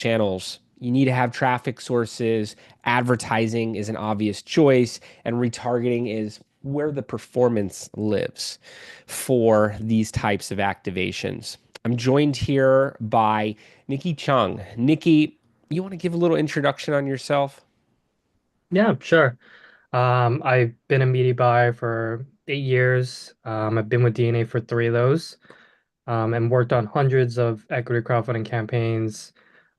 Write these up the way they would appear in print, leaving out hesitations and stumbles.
channels. You need to have traffic sources. Advertising is an obvious choice, and retargeting is where the performance lives for these types of activations. I'm joined here by Nicky Cheung. Nicky, you want to give a little introduction on yourself? Yeah, sure. I've been a media buyer for 8 years. I've been with DNA for three of those, and worked on hundreds of equity crowdfunding campaigns.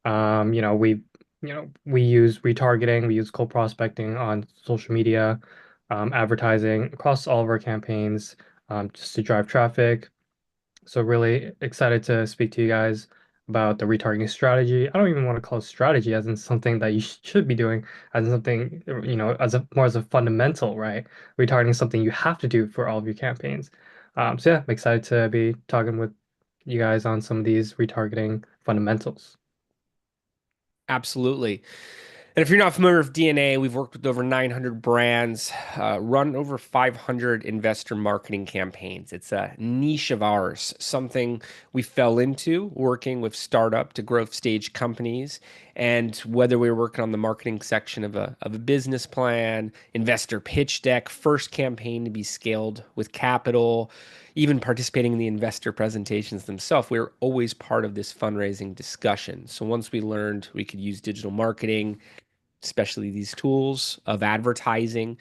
We use retargeting, we use cold prospecting on social media, advertising across all of our campaigns, just to drive traffic. So really excited to speak to you guys about the retargeting strategy. I don't even want to call it strategy as in something that you should be doing, as in something, as a more as a fundamental, right? Retargeting is something you have to do for all of your campaigns. So yeah, I'm excited to be talking with you guys on some of these retargeting fundamentals. Absolutely. And if you're not familiar with DNA, we've worked with over 900 brands, run over 500 investor marketing campaigns. It's a niche of ours, something we fell into working with startup to growth stage companies. And whether we were working on the marketing section of a business plan, investor pitch deck, first campaign to be scaled with capital, even participating in the investor presentations themselves, we were always part of this fundraising discussion. So once we learned we could use digital marketing, especially these tools of advertising,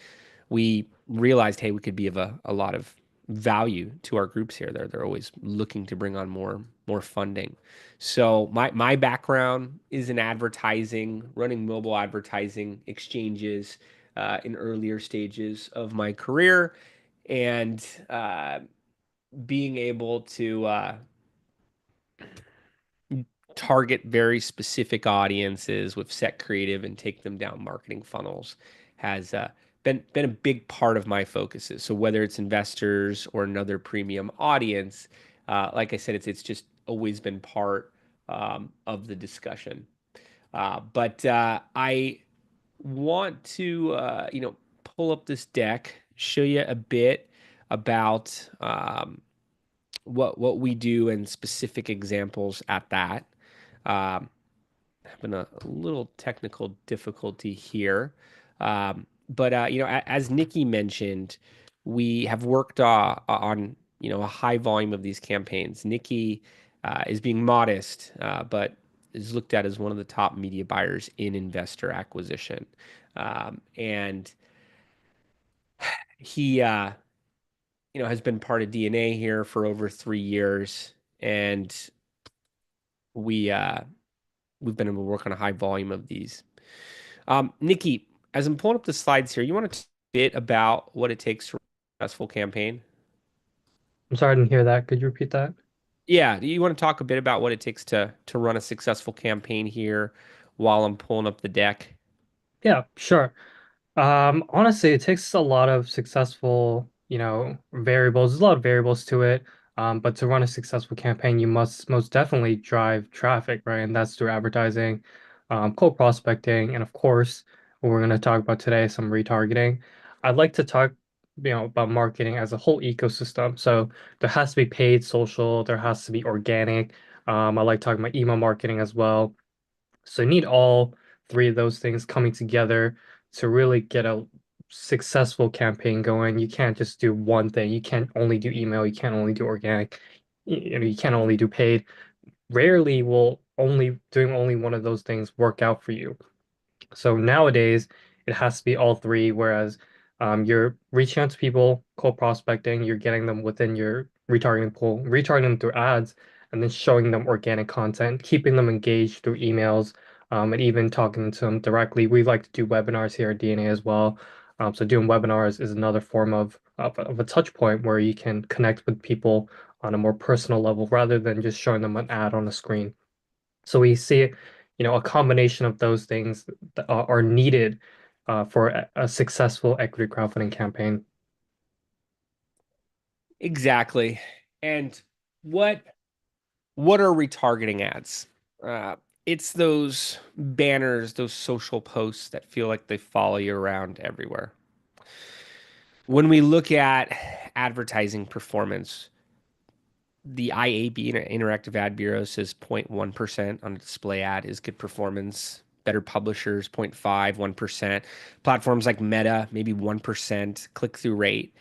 we realized, hey, we could be of a lot of value to our groups here. They're always looking to bring on more funding. So my background is in advertising, running mobile advertising exchanges in earlier stages of my career, and being able to target very specific audiences with set creative and take them down marketing funnels has been a big part of my focuses. So whether it's investors or another premium audience, like I said, it's just always been part of the discussion. But I want to pull up this deck, show you a bit about what we do and specific examples at that. Um, Having a little technical difficulty here. But as Nikki mentioned, we have worked on a high volume of these campaigns. Nikki is being modest, but is looked at as one of the top media buyers in investor acquisition. And he has been part of DNA here for over 3 years, and we we've been able to work on a high volume of these. Nikki, as I'm pulling up the slides here, you want to talk a bit about what it takes to run a successful campaign? I'm sorry I didn't hear that. Could you repeat that? Yeah, do you want to talk a bit about what it takes to run a successful campaign here while I'm pulling up the deck? Yeah, sure. Honestly, it takes a lot of successful, variables. There's a lot of variables to it. But to run a successful campaign, you must most definitely drive traffic, right? And that's through advertising, cold prospecting, and of course, what we're going to talk about today, some retargeting. I'd like to talk, about marketing as a whole ecosystem. So there has to be paid social, there has to be organic. I like talking about email marketing as well. So you need all three of those things coming together to really get a successful campaign going. You can't just do one thing. You can't only do email. You can't only do organic. You can't only do paid. Rarely will only doing only one of those things work out for you. So nowadays, it has to be all three, whereas you're reaching out to people, cold prospecting, you're getting them within your retargeting pool, retargeting them through ads, and then showing them organic content, keeping them engaged through emails, and even talking to them directly. We like to do webinars here at DNA as well. So doing webinars is another form of a touch point where you can connect with people on a more personal level rather than just showing them an ad on a screen. So we see, a combination of those things that are needed for a successful equity crowdfunding campaign. Exactly. And what what are retargeting ads? Uh, it's those banners, those social posts that feel like they follow you around everywhere. When we look at advertising performance, The IAB, Interactive Ad Bureau, says 0.1% on a display ad is good performance. Better publishers, 0.5, 1%. Platforms like Meta, maybe 1% click-through rate.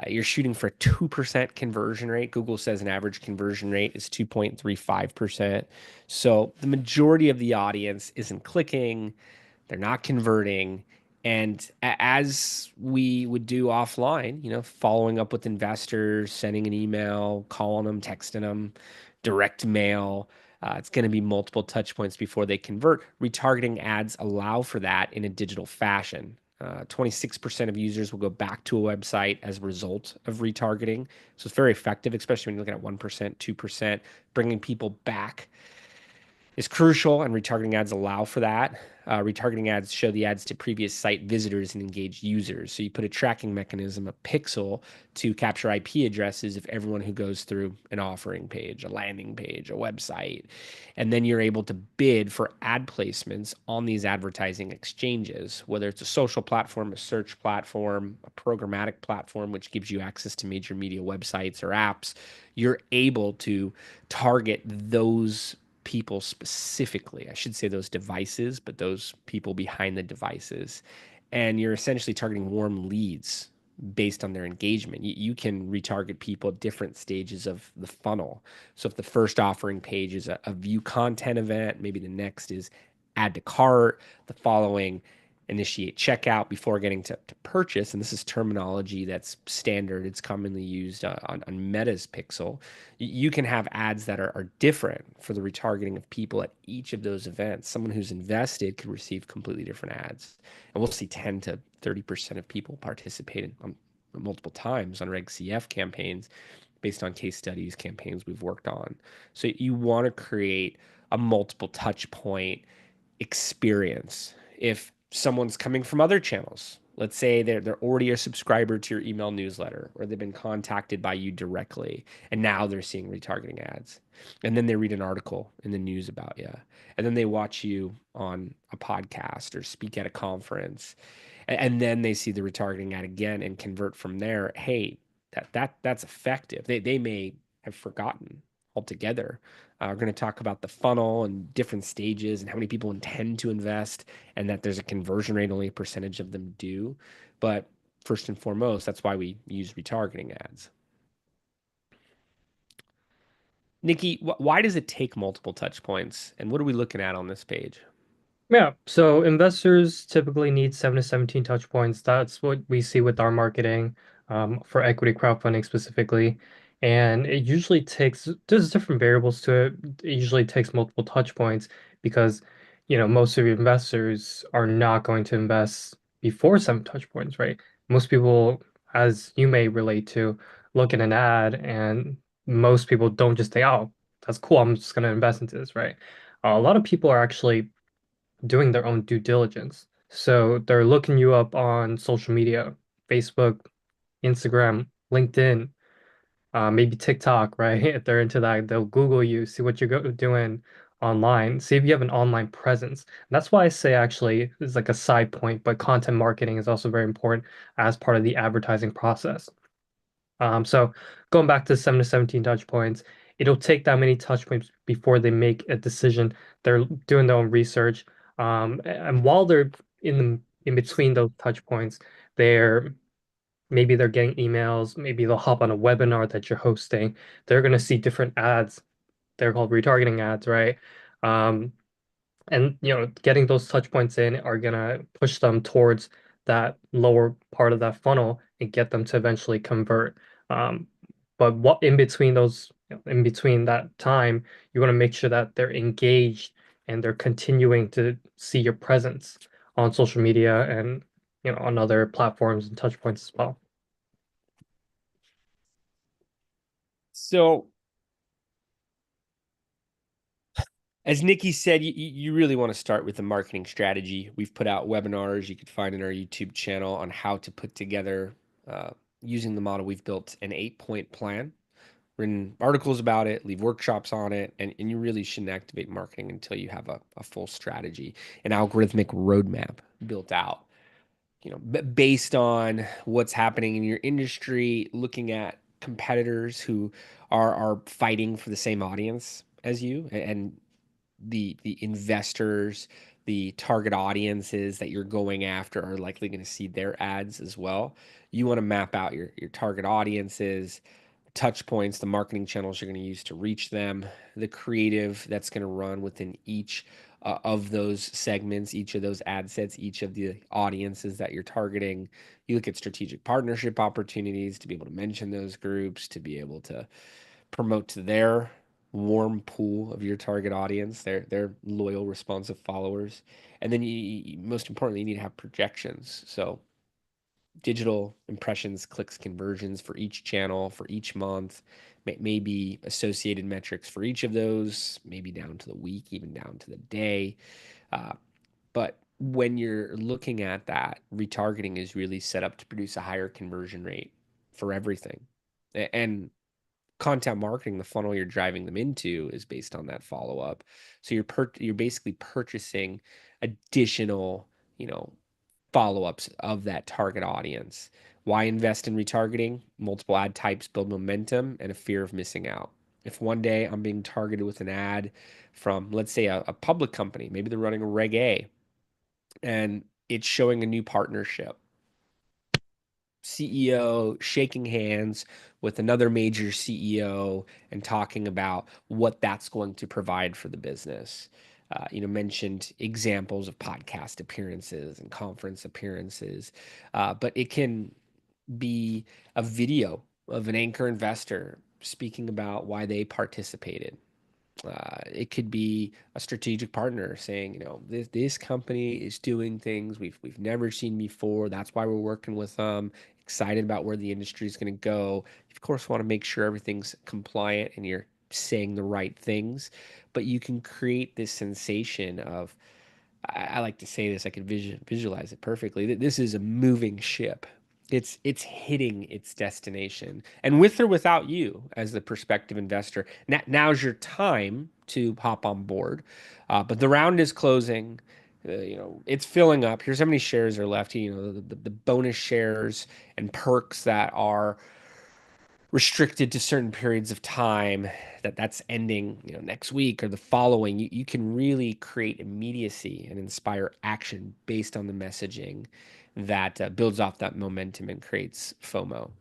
You're shooting for a 2% conversion rate. Google says an average conversion rate is 2.35%. So the majority of the audience isn't clicking, they're not converting. And as we would do offline, following up with investors, sending an email, calling them, texting them, direct mail, it's going to be multiple touch points before they convert. Retargeting ads allow for that in a digital fashion. 26% of users will go back to a website as a result of retargeting. So it's very effective, especially when you're looking at 1%, 2%, bringing people back is crucial, and retargeting ads allow for that. Retargeting ads show the ads to previous site visitors and engaged users. So you put a tracking mechanism, a pixel, to capture IP addresses of everyone who goes through an offering page, a landing page, a website. And then you're able to bid for ad placements on these advertising exchanges, whether it's a social platform, a search platform, a programmatic platform, which gives you access to major media websites or apps. You're able to target those people specifically. I should say those devices, but those people behind the devices. And you're essentially targeting warm leads based on their engagement. You can retarget people at different stages of the funnel. So if the first offering page is a view content event, maybe the next is add to cart, the following initiate checkout before getting to purchase. And this is terminology that's standard. It's commonly used on Meta's Pixel. You can have ads that are different for the retargeting of people at each of those events. Someone who's invested could receive completely different ads. And we'll see 10 to 30% of people participate on multiple times on Reg CF campaigns based on case studies, campaigns we've worked on. So you want to create a multiple touch point experience. If someone's coming from other channels, let's say they're already a subscriber to your email newsletter, or they've been contacted by you directly, and now they're seeing retargeting ads. And then they read an article in the news about you. And then they watch you on a podcast or speak at a conference. And then they see the retargeting ad again and convert from there. Hey, that's effective. They may have forgotten altogether. We're going to talk about the funnel and different stages and how many people intend to invest, and that there's a conversion rate, only a percentage of them do. But first and foremost, that's why we use retargeting ads. Nikki, why does it take multiple touch points? And what are we looking at on this page? Yeah, so investors typically need 7 to 17 touch points. That's what we see with our marketing for equity crowdfunding specifically. And it usually takes, there's different variables to it. It usually takes multiple touch points because, most of your investors are not going to invest before 7 touch points, right? Most people, as you may relate to, look at an ad and most people don't just say, oh, that's cool, I'm just going to invest into this, right? A lot of people are actually doing their own due diligence. So they're looking you up on social media, Facebook, Instagram, LinkedIn, maybe TikTok, right? If they're into that, they'll Google you, see what you're doing online, see if you have an online presence. And that's why I say actually it's like a side point, but content marketing is also very important as part of the advertising process. So going back to 7 to 17 touch points, it'll take that many touch points before they make a decision. They're doing their own research. And while they're in between those touch points, they're maybe they're getting emails, maybe they'll hop on a webinar that you're hosting. They're gonna see different ads. They're called retargeting ads, right? Um, and getting those touch points in are gonna push them towards that lower part of that funnel and get them to eventually convert. Um, but what in between those, in between that time, you want to make sure that they're engaged and they're continuing to see your presence on social media and on other platforms and touch points as well. So, as Nikki said, you really want to start with a marketing strategy. We've put out webinars you could find in our YouTube channel on how to put together, using the model we've built, an 8-point plan, written articles about it, leave workshops on it, and you really shouldn't activate marketing until you have a full strategy, an algorithmic roadmap built out, based on what's happening in your industry, looking at competitors who are fighting for the same audience as you, and the investors, the target audiences that you're going after are likely going to see their ads as well. You want to map out your target audiences, touch points, the marketing channels you're going to use to reach them, the creative that's going to run within each of those segments, each of those ad sets, each of the audiences that you're targeting. You look at strategic partnership opportunities to be able to mention those groups, to be able to promote to their warm pool of your target audience, their loyal, responsive followers. And then most importantly, you need to have projections. So digital impressions, clicks, conversions for each channel, for each month, maybe associated metrics for each of those, maybe down to the week, even down to the day. Uh, but when you're looking at that, retargeting is really set up to produce a higher conversion rate for everything. And content marketing, the funnel you're driving them into is based on that follow up. So you're basically purchasing additional, you know, follow-ups of that target audience. Why invest in retargeting? Multiple ad types build momentum and a fear of missing out. If one day I'm being targeted with an ad from, let's say, a public company, maybe they're running a Reg A, and it's showing a new partnership, CEO shaking hands with another major CEO and talking about what that's going to provide for the business. Mentioned examples of podcast appearances and conference appearances, but it can be a video of an anchor investor speaking about why they participated. It could be a strategic partner saying, this company is doing things we've never seen before. That's why we're working with them. Excited about where the industry is going to go. You, of course, want to make sure everything's compliant and you're saying the right things, but you can create this sensation of, I like to say this, I can visualize it perfectly, that this is a moving ship. It's hitting its destination, and with or without you as the prospective investor, now's your time to hop on board. But the round is closing. It's filling up. Here's how many shares are left. The bonus shares and perks that are restricted to certain periods of time, that's ending next week or the following. You can really create immediacy and inspire action based on the messaging that builds off that momentum and creates FOMO.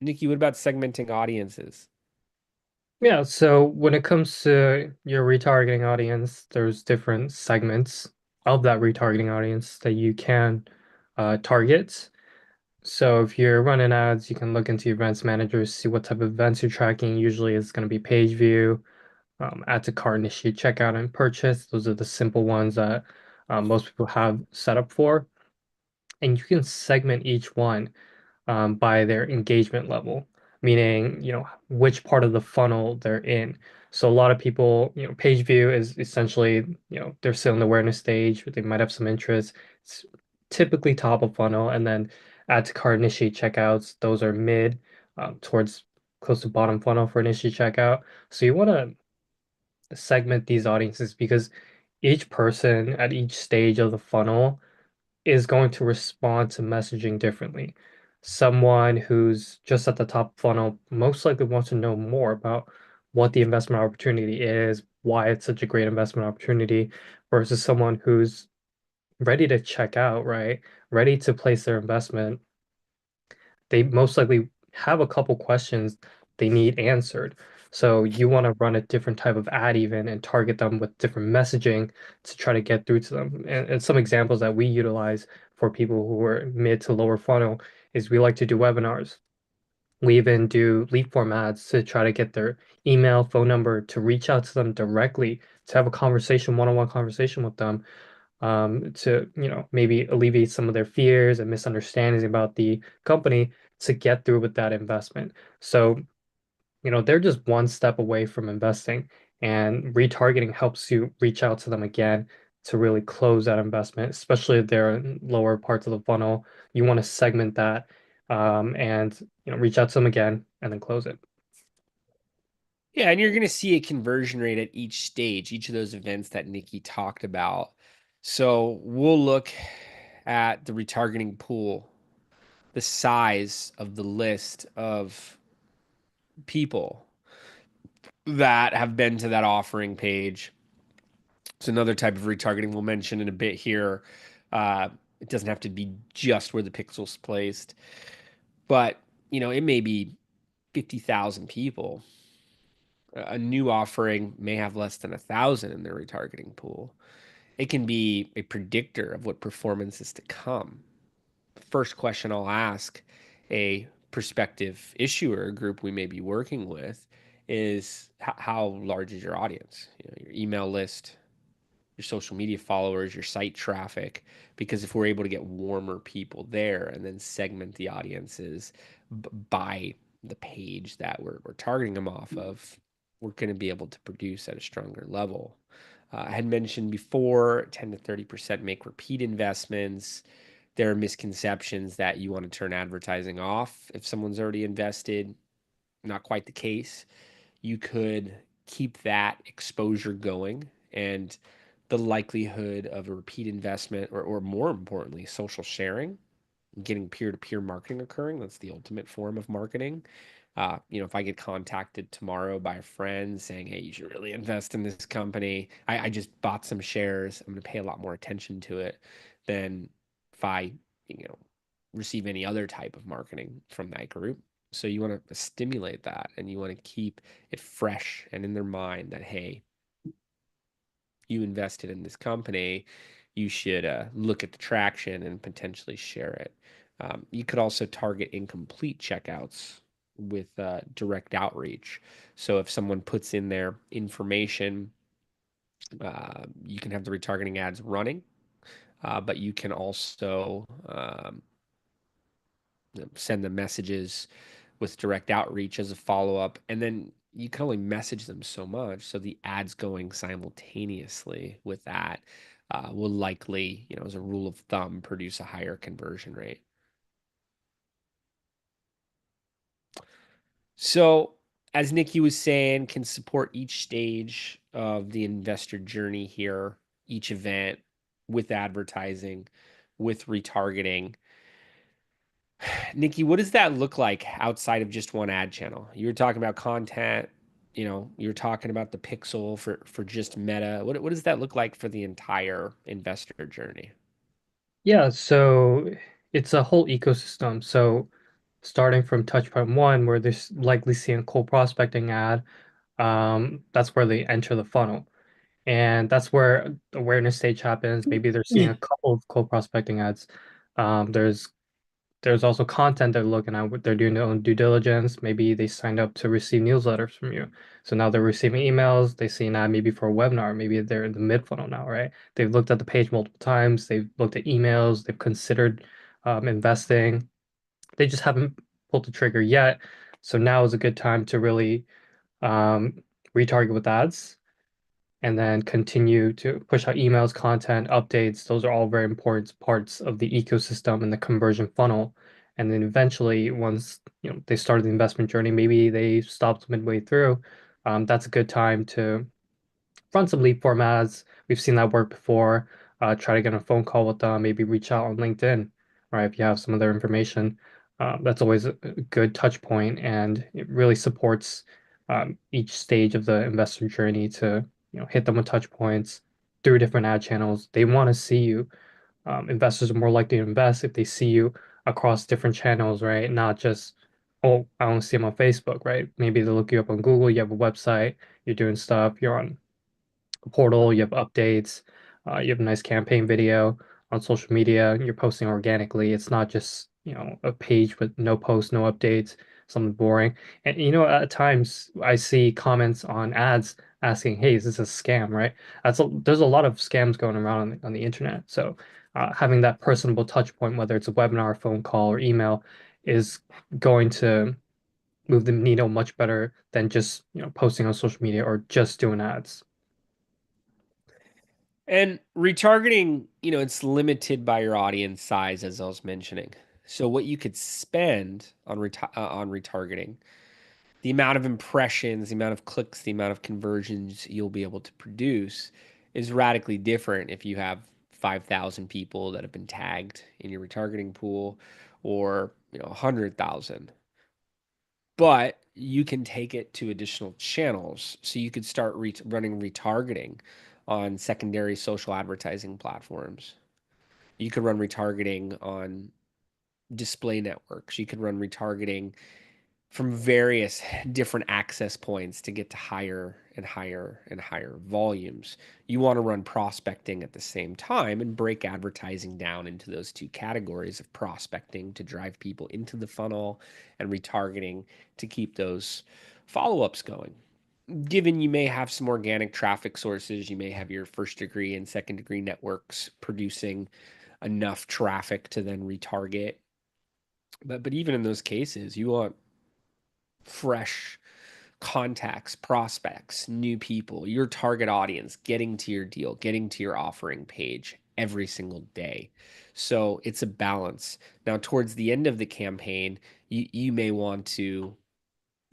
Nikki, what about segmenting audiences? Yeah, so when it comes to your retargeting audience, there's different segments of that retargeting audience that you can target. So if you're running ads, you can look into your events managers, see what type of events you're tracking. Usually it's going to be page view, add to cart, initiate checkout, and purchase. Those are the simple ones that most people have set up for. And you can segment each one by their engagement level, meaning, which part of the funnel they're in. So a lot of people, page view is essentially, they're still in the awareness stage, but they might have some interest. It's typically top of funnel, and then add to cart, initiate checkouts. Those are mid, towards close to bottom funnel for initiate checkout. So you want to segment these audiences because each person at each stage of the funnel is going to respond to messaging differently. Someone who's just at the top funnel most likely wants to know more about what the investment opportunity is, why it's such a great investment opportunity, versus someone who's ready to check out, right? Ready to place their investment. They most likely have a couple questions they need answered. So you want to run a different type of ad even and target them with different messaging to try to get through to them. And some examples that we utilize for people who are mid to lower funnel is we like to do webinars. We even do lead form ads to try to get their email, phone number, to reach out to them directly, to have a conversation, one-on-one conversation with them, to maybe alleviate some of their fears and misunderstandings about the company to get through with that investment. So they're just one step away from investing, and retargeting helps you reach out to them again to really close that investment, especially if they're in lower parts of the funnel. You want to segment that, and reach out to them again and then close it. Yeah, and you're going to see a conversion rate at each stage, each of those events that Nikki talked about. So we'll look at the retargeting pool, the size of the list of people that have been to that offering page. It's another type of retargeting we'll mention in a bit here. It doesn't have to be just where the pixel's placed, but it may be 50,000 people. A new offering may have less than 1,000 in their retargeting pool. It can be a predictor of what performance is to come. First question I'll ask a prospective issuer group we may be working with is how large is your audience? Your email list, your social media followers, your site traffic. Because if we're able to get warmer people there and then segment the audiences by the page that we're targeting them off of, we're going to be able to produce at a stronger level. I had mentioned before 10 to 30% make repeat investments. There are misconceptions that you want to turn advertising off if someone's already invested. Not quite the case. You could keep that exposure going, and the likelihood of a repeat investment, or more importantly, social sharing, getting peer-to-peer marketing occurring. That's the ultimate form of marketing. If I get contacted tomorrow by a friend saying, "Hey, you should really invest in this company. I just bought some shares. I'm going to pay a lot more attention to it than if I, you know, receive any other type of marketing from that group." So you want to stimulate that, and you want to keep it fresh and in their mind that, hey, you invested in this company, you should look at the traction and potentially share it. You could also target incomplete checkouts with direct outreach. So if someone puts in their information, you can have the retargeting ads running, but you can also send them messages with direct outreach as a follow-up, and then you can only message them so much. So the ads going simultaneously with that will likely, as a rule of thumb, produce a higher conversion rate. So as Nicky was saying, can support each stage of the investor journey here, each event with advertising, with retargeting. Nikki, what does that look like outside of just one ad channel? You were talking about content, you were talking about the pixel for just Meta. What does that look like for the entire investor journey? Yeah, so it's a whole ecosystem. So starting from touch point one, where they're likely seeing a cold prospecting ad, that's where they enter the funnel. And that's where awareness stage happens. Maybe they're seeing a couple of cold prospecting ads. Um, there's there's also content they're looking at. They're doing their own due diligence. Maybe they signed up to receive newsletters from you. So now they're receiving emails. They see an ad maybe for a webinar. Maybe they're in the mid funnel now, right? They've looked at the page multiple times. They've looked at emails. They've considered investing. They just haven't pulled the trigger yet. So now is a good time to really um, retarget with ads and then continue to push out emails, content, updates. Those are all very important parts of the ecosystem and the conversion funnel. And then eventually, once they started the investment journey, maybe they stopped midway through. That's a good time to run some lead form ads. We've seen that work before. Try to get a phone call with them, maybe reach out on LinkedIn, right? If you have some of their information, that's always a good touch point, and it really supports each stage of the investor journey to hit them with touch points through different ad channels. They want to see you. Investors are more likely to invest if they see you across different channels, right? Not just, oh, I only see them on Facebook, right? Maybe they look you up on Google, you have a website, you're doing stuff, you're on portal, you have updates, you have a nice campaign video on social media, you're posting organically. It's not just, a page with no posts, no updates, something boring. And at times I see comments on ads asking, "Hey, is this a scam?" Right? There's a lot of scams going around on the internet. So having that personable touch point, whether it's a webinar, phone call, or email, is going to move the needle much better than just posting on social media or just doing ads. And retargeting, it's limited by your audience size, as I was mentioning. So what you could spend on retargeting, the amount of impressions, the amount of clicks, the amount of conversions you'll be able to produce is radically different if you have 5,000 people that have been tagged in your retargeting pool, or 100,000. But you can take it to additional channels. So you could start running retargeting on secondary social advertising platforms. You could run retargeting on display networks. You could run retargeting from various different access points to get to higher and higher and higher volumes. You want to run prospecting at the same time and break advertising down into those two categories of prospecting to drive people into the funnel and retargeting to keep those follow ups going. Given you may have some organic traffic sources, you may have your first degree and second degree networks producing enough traffic to then retarget. But even in those cases, you want fresh contacts, prospects, new people, your target audience getting to your deal, getting to your offering page every single day. So it's a balance. Now, towards the end of the campaign, you may want to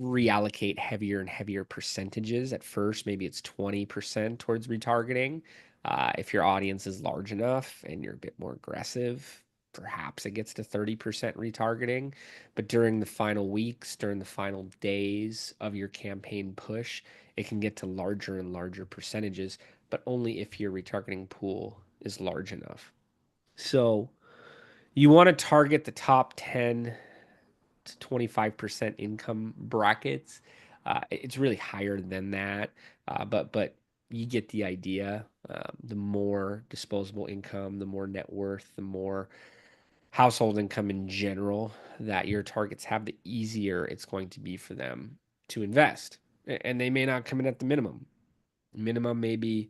reallocate heavier and heavier percentages. At first, maybe it's 20% towards retargeting. If your audience is large enough and you're a bit more aggressive, perhaps it gets to 30% retargeting. But during the final weeks, during the final days of your campaign push, it can get to larger and larger percentages, but only if your retargeting pool is large enough. So you want to target the top 10 to 25% income brackets. It's really higher than that, but you get the idea. The more disposable income, the more net worth, the more household income in general that your targets have, the easier it's going to be for them to invest. And they may not come in at the minimum. Minimum may be,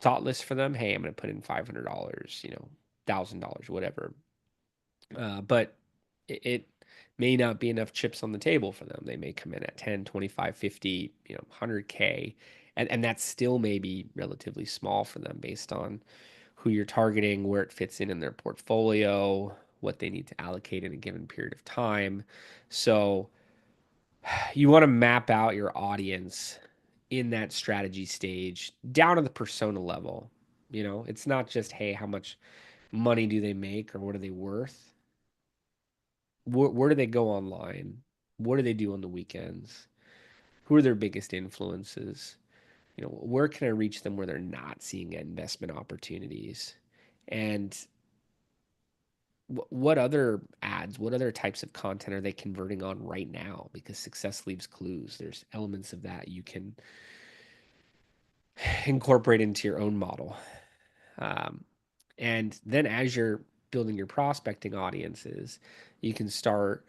thoughtless for them. Hey, I'm going to put in $500, $1,000, whatever. But it may not be enough chips on the table for them. They may come in at 10, 25, 50, 100K. And that still may be relatively small for them based on who you're targeting, where it fits in their portfolio, what they need to allocate in a given period of time. So you want to map out your audience in that strategy stage down to the persona level. It's not just, hey, how much money do they make or what are they worth? Where do they go online? What do they do on the weekends? Who are their biggest influences? Where can I reach them where they're not seeing investment opportunities? And what other ads, what other types of content are they converting on right now? Because success leaves clues. There's elements of that you can incorporate into your own model. Um, and then as you're building your prospecting audiences, you can start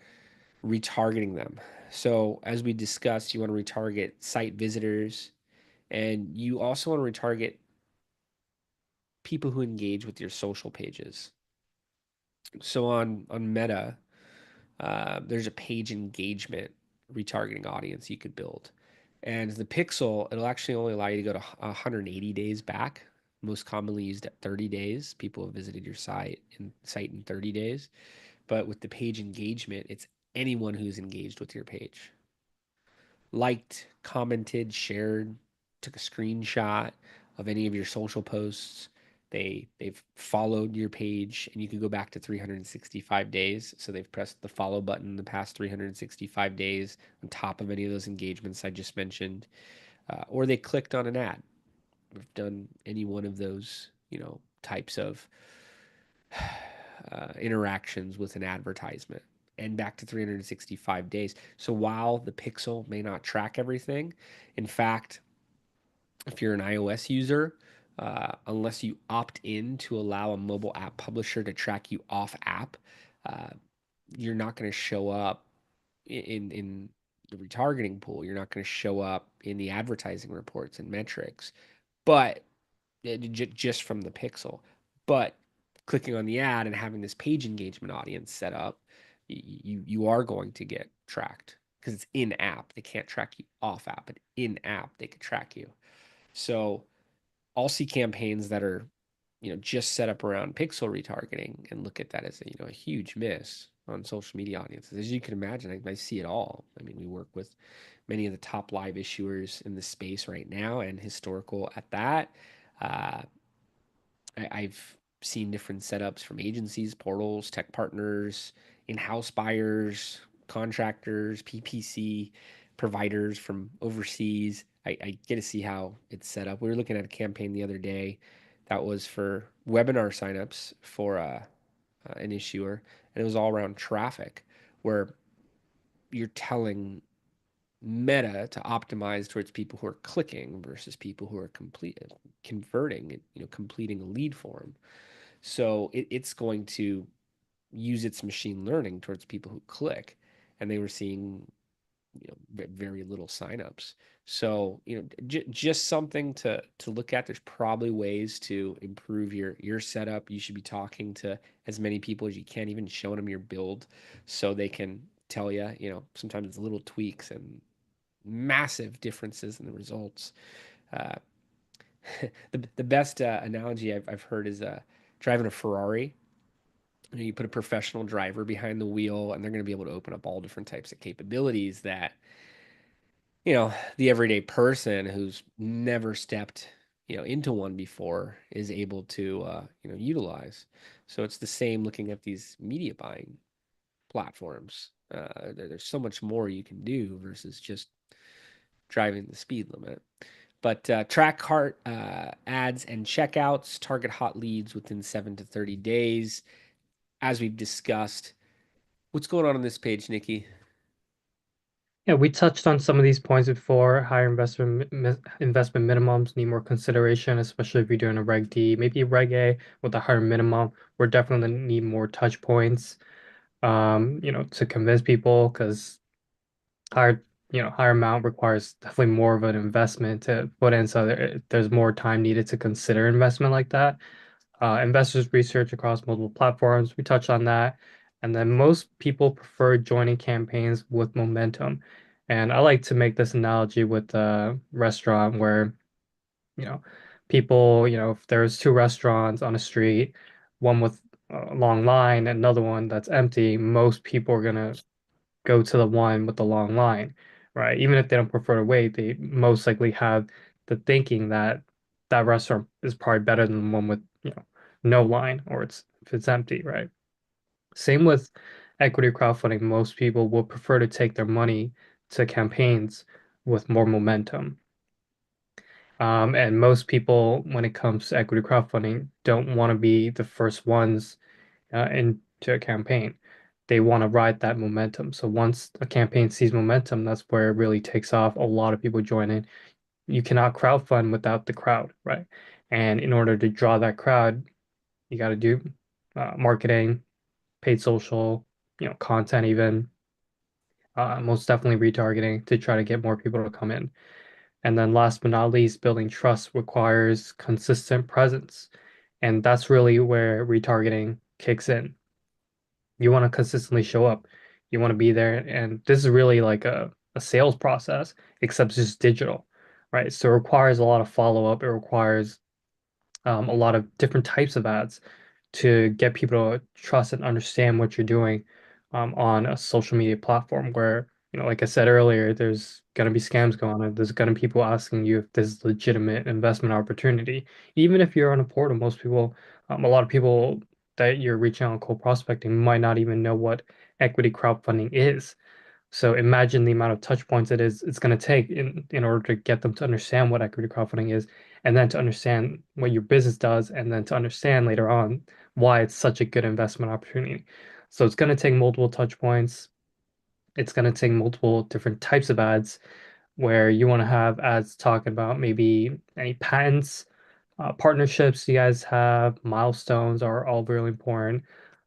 retargeting them. So, as we discussed, you want to retarget site visitors, and you also want to retarget people who engage with your social pages. So on Meta, there's a page engagement retargeting audience you could build, and the pixel it'll actually only allow you to go to 180 days back. Most commonly used at 30 days. People have visited your site in 30 days. But with the page engagement, it's anyone who's engaged with your page. Liked, commented, shared, took a screenshot of any of your social posts. They've followed your page, and you can go back to 365 days. So they've pressed the follow button the past 365 days on top of any of those engagements I just mentioned, or they clicked on an ad. We've done any one of those, types of interactions with an advertisement and back to 365 days. So while the Pixel may not track everything, in fact, if you're an iOS user, unless you opt in to allow a mobile app publisher to track you off app, uh, you're not going to show up in the retargeting pool. You're not going to show up in the advertising reports and metrics. But just from the pixel. But clicking on the ad and having this page engagement audience set up, you are going to get tracked because it's in app. They can't track you off app, but in app they could track you. So I'll see campaigns that are, just set up around pixel retargeting and look at that as a huge miss on social media audiences. As you can imagine, I see it all. I mean, we work with many of the top live issuers in the space right now and historical at that. Uh, I've seen different setups from agencies, portals, tech partners, in-house buyers, contractors, PPC providers from overseas. I get to see how it's set up. We were looking at a campaign the other day that was for webinar signups for an issuer, and it was all around traffic, where you're telling Meta to optimize towards people who are clicking versus people who are converting, completing a lead form. So it's going to use its machine learning towards people who click, and they were seeing very little signups. So just something to look at. There's probably ways to improve your setup. You should be talking to as many people as you can, even showing them your build, so they can tell you. Sometimes it's little tweaks and massive differences in the results. Uh, the best analogy I've heard is driving a Ferrari. You put a professional driver behind the wheel, and they're going to be able to open up all different types of capabilities that the everyday person who's never stepped into one before is able to utilize. So it's the same looking at these media buying platforms. There's so much more you can do versus just driving the speed limit. But track cart ads and checkouts, target hot leads within 7 to 30 days. As we've discussed, what's going on this page, Nicky? Yeah, we touched on some of these points before. Higher investment minimums need more consideration, especially if you're doing a Reg D, maybe a Reg A with a higher minimum. We're definitely gonna need more touch points, to convince people because higher, higher amount requires definitely more of an investment to put in. So there's more time needed to consider investment like that. Investors research across multiple platforms. We touched on that. And then most people prefer joining campaigns with momentum. And I like to make this analogy with a restaurant where, you know, people, if there's two restaurants on a street, one with a long line, another one that's empty, most people are gonna go to the one with the long line, right? Even if they don't prefer to wait, they most likely have the thinking that that restaurant is probably better than the one with, no line or if it's empty, right? Same with equity crowdfunding. Most people will prefer to take their money to campaigns with more momentum. And most people, when it comes to equity crowdfunding, don't want to be the first ones into a campaign. They want to ride that momentum. So once a campaign sees momentum, that's where it really takes off. A lot of people join in. You cannot crowdfund without the crowd, right? And in order to draw that crowd, you got to do marketing, paid social, content even, most definitely retargeting to try to get more people to come in. And then last but not least, building trust requires consistent presence. And that's really where retargeting kicks in. You want to consistently show up. You want to be there. And this is really like a sales process, except it's just digital, right? So it requires a lot of follow-up. It requires a lot of different types of ads to get people to trust and understand what you're doing on a social media platform where, like I said earlier, there's going to be scams going on. There's going to be people asking you if this is legitimate investment opportunity. Even if you're on a portal, a lot of people that you're reaching out on cold prospecting might not even know what equity crowdfunding is. So imagine the amount of touch points it's going to take in order to get them to understand what equity crowdfunding is, and then to understand what your business does, and then to understand later on why it's such a good investment opportunity. So it's going to take multiple touch points. It's going to take multiple different types of ads where you want to have ads talking about maybe any patents, partnerships you guys have, milestones are all really important.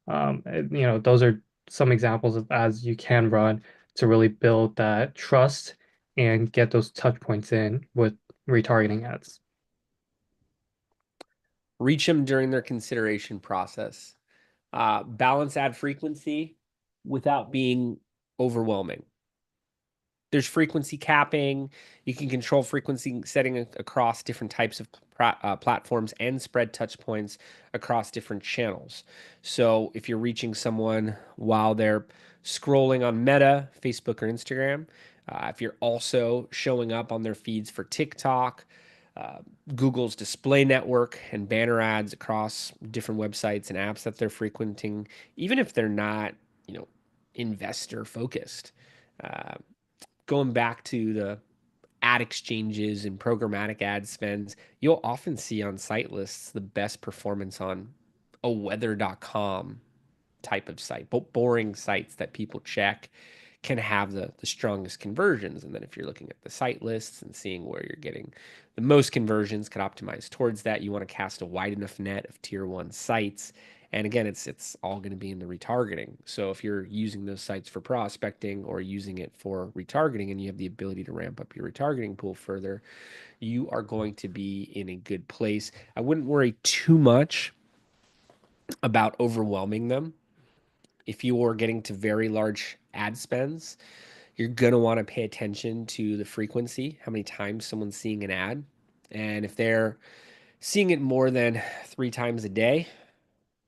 Those are some examples of ads you can run to really build that trust and get those touch points in with retargeting ads. Reach them during their consideration process. Balance ad frequency without being overwhelming. There's frequency capping. You can control frequency setting across different types of platforms and spread touch points across different channels. So if you're reaching someone while they're scrolling on Meta, Facebook, or Instagram, if you're also showing up on their feeds for TikTok, Google's display network and banner ads across different websites and apps that they're frequenting, even if they're not, you know, investor focused. Uh, Going back to the ad exchanges and programmatic ad spends, you'll often see on site lists the best performance on a weather.com type of site. Boring sites that people check can have the strongest conversions. And then if you're looking at the site lists and seeing where you're getting the most conversions, could optimize towards that. You want to cast a wide enough net of tier one sites. And again, it's all going to be in the retargeting. So if you're using those sites for prospecting or using it for retargeting and you have the ability to ramp up your retargeting pool further, you are going to be in a good place. I wouldn't worry too much about overwhelming them. If you are getting to very large ad spends, you're going to want to pay attention to the frequency, how many times someone's seeing an ad. And if they're seeing it more than 3 times a day,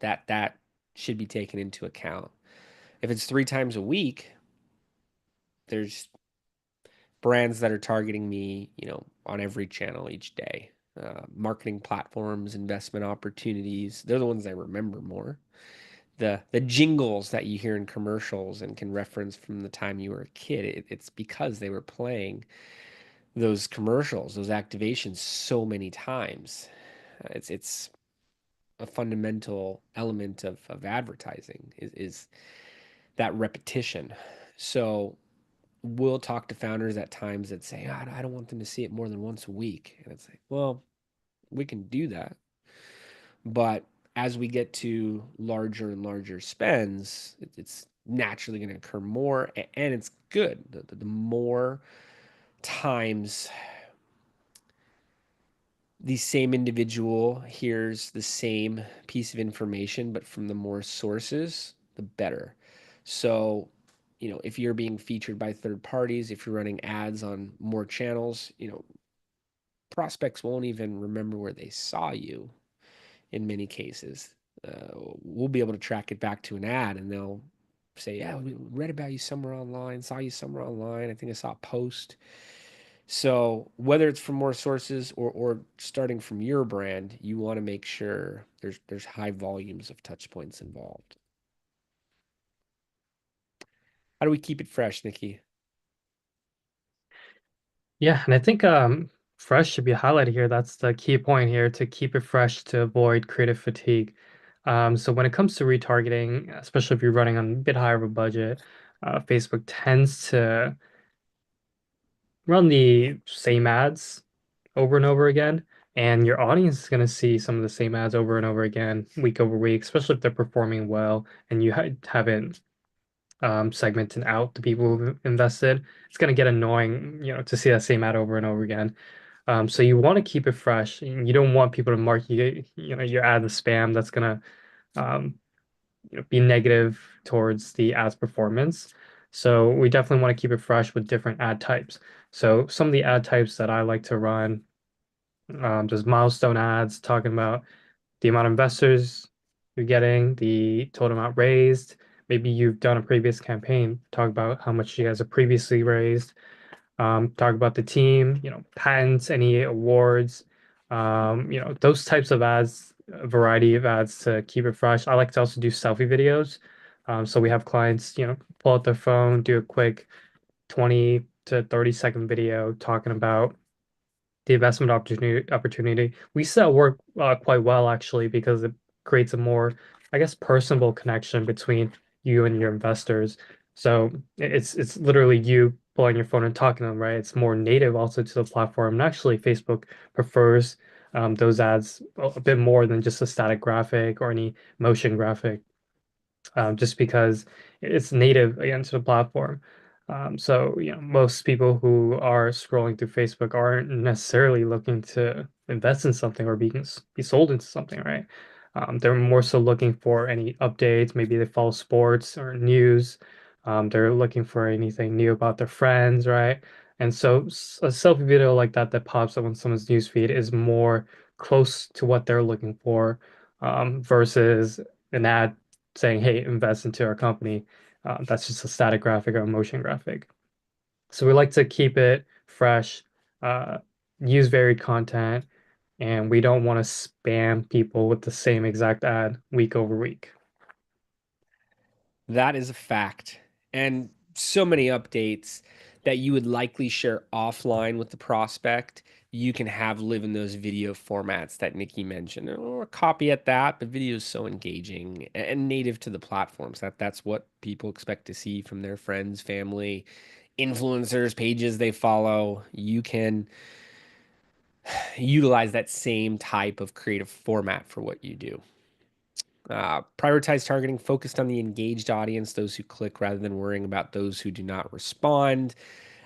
that should be taken into account. If it's 3 times a week, there's brands that are targeting me, you know, on every channel each day. Marketing platforms, investment opportunities, they're the ones I remember more. The jingles that you hear in commercials and can reference from the time you were a kid, it's because they were playing those commercials, those activations so many times. It's a fundamental element of advertising is that repetition. So we'll talk to founders at times that say, "Oh, I don't want them to see it more than once a week." And it's like, well, we can do that. But as we get to larger and larger spends, it's naturally going to occur more, and it's good. The more times the same individual hears the same piece of information, but from the more sources, the better. So, you know, if you're being featured by third parties, if you're running ads on more channels, you know, prospects won't even remember where they saw you in many cases. We'll be able to track it back to an ad and they'll say, yeah, we read about you somewhere online, saw you somewhere online. I think I saw a post. So whether it's from more sources or starting from your brand, you want to make sure there's high volumes of touch points involved. How do we keep it fresh, Nicky? Yeah, and I think fresh should be highlighted here. That's the key point here to keep it fresh to avoid creative fatigue. So when it comes to retargeting, especially if you're running on a bit higher of a budget, Facebook tends to run the same ads over and over again, and your audience is going to see some of the same ads over and over again, week over week, especially if they're performing well and you haven't segmented out the people who've invested. It's going to get annoying, you know, to see that same ad over and over again. So you want to keep it fresh. You don't want people to mark you know, your ad as spam. That's going to you know, be negative towards the ad's performance. So we definitely want to keep it fresh with different ad types. So some of the ad types that I like to run, just milestone ads talking about the amount of investors you're getting, the total amount raised. Maybe you've done a previous campaign, talk about how much you guys have previously raised, talk about the team, you know, patents, any awards, you know, those types of ads, a variety of ads to keep it fresh. I like to also do selfie videos. So we have clients, you know, pull out their phone, do a quick 20 to 30-second video talking about the investment opportunity. We see that work quite well actually because it creates a more, I guess, personable connection between you and your investors. So it's literally you pulling your phone and talking to them, right? It's more native also to the platform. And actually, Facebook prefers those ads a bit more than just a static graphic or any motion graphic, just because it's native again to the platform. So, you know, most people who are scrolling through Facebook aren't necessarily looking to invest in something or be sold into something, right? They're more so looking for any updates. Maybe they follow sports or news. They're looking for anything new about their friends, right? And so a selfie video like that that pops up on someone's newsfeed is more close to what they're looking for, versus an ad saying, "Hey, invest into our company." That's just a static graphic or a motion graphic. So we like to keep it fresh, uh, use varied content, and we don't want to spam people with the same exact ad week over week. That is a fact. And so many updates that you would likely share offline with the prospect, you can have live in those video formats that Nikki mentioned, or copy at that. But video is so engaging and native to the platforms that that's what people expect to see from their friends, family, influencers, pages they follow. You can utilize that same type of creative format for what you do. Prioritize targeting focused on the engaged audience, those who click rather than worrying about those who do not respond.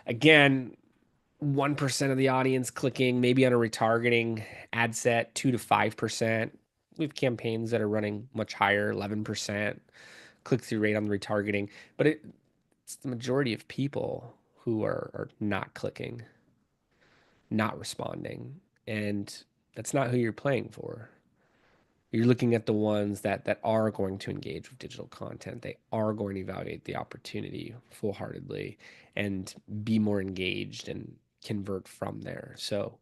Again, 1% of the audience clicking, maybe on a retargeting ad set, 2 to 5%. We have campaigns that are running much higher, 11% click through rate on the retargeting, but it's the majority of people who are not clicking, not responding, and that's not who you're playing for. You're looking at the ones that are going to engage with digital content. They are going to evaluate the opportunity full-heartedly and be more engaged and convert from there. So